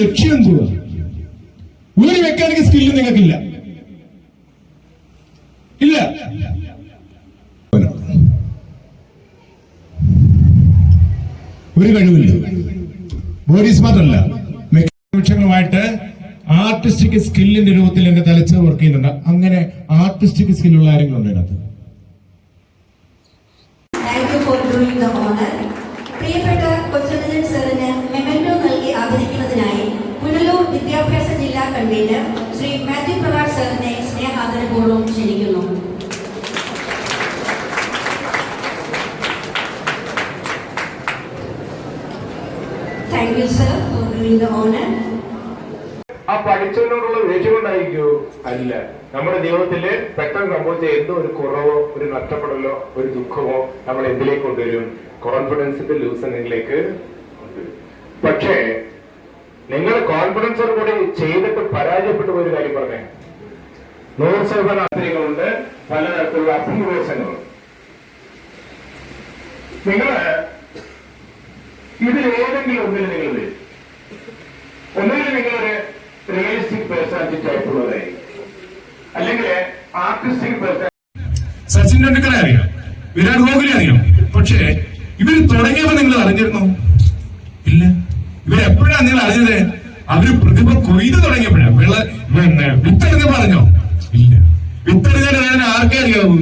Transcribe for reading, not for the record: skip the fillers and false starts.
ലക്ഷ്യം എന്തുവാ? ഒരു മെക്കാനിക്കൽ സ്കില്ല് നിങ്ങൾക്കില്ല, ഇല്ല. ഒരു കഴിവില്ല, ബോഡി സ്മാർട്ട് അല്ല. മെക്കാനിക്ഷങ്ങളുമായിട്ട് ആർട്ടിസ്റ്റിക് സ്കില്ലിന്റെ രൂപത്തിൽ എന്റെ തലച്ചോറ് വർക്ക് ചെയ്യുന്നുണ്ട്. അങ്ങനെ ആർട്ടിസ്റ്റിക് സ്കില്ലുള്ള ആരെങ്കിലും ഉണ്ട് അതിനകത്ത്? പ്രിയപ്പെട്ട കൊച്ചുരഞ്ജൻ സാറിന് മെമന്റോ നൽകി ആദരിക്കുന്നതിനായി പുനലൂർ വിദ്യാഭ്യാസ ജില്ലാ കൺവീനർ ശ്രീ മാത്യു പ്രകാശ് സാറിനെ സ്നേഹാദരപൂർവ്വം ക്ഷണിക്കുന്നു. Thank you, sir, for doing the honor. ആ പഠിച്ചതിനോടുള്ള ദേഷ്യം കൊണ്ടായിരിക്കോ? അല്ല. നമ്മുടെ ജീവിതത്തില് പെട്ടെന്ന് സംഭവിച്ച എന്തോ ഒരു കുറവോ ഒരു നഷ്ടപ്പെടലോ ഒരു ദുഃഖമോ നമ്മൾ എന്തിലേക്ക് കൊണ്ടുവരും? കോൺഫിഡൻസിന്റെ ലൂസനിലേക്ക് കൊണ്ടുവരും. പക്ഷേ നിങ്ങൾ കോൺഫിഡൻസോട് കൂടി ചെയ്തിട്ട് പരാജയപ്പെട്ടു പോയൊരു കാര്യം പറഞ്ഞേ. 100% ആന്തരികമുണ്ട്, പലതരത്തിലുള്ള അഭിനിവേശങ്ങളുണ്ട്. നിങ്ങള് ഇതിൽ ഏതെങ്കിലും ഒന്നിൽ നിങ്ങൾ വരും. ഒന്നുകിൽ നിങ്ങളൊരു റിയലിസ്റ്റിക് പേഴ്സണാലിറ്റി ടൈപ്പുള്ളതായി, അല്ലെങ്കിൽ ആർട്ടിസ്റ്റിക് പേഴ്സൺ. സച്ചിൻ ടെണ്ടുൽക്കറെ അറിയാം, വിരാട് കോഹ്ലി അറിയാം. പക്ഷേ ഇവര് തുടങ്ങിയപ്പോ നിങ്ങൾ അറിഞ്ഞിരുന്നോ? ഇല്ല. ഇവരെപ്പോഴാണ് നിങ്ങൾ അറിഞ്ഞത്? അവര് പ്രതിഭ കൊയ്ത് തുടങ്ങിയപ്പോഴാണ്. വിത്തെറിഞ്ഞ പറഞ്ഞോ? ഇല്ല. വിത്തെറിഞ്ഞാൽ ആർക്കേ അറിയാവൂ?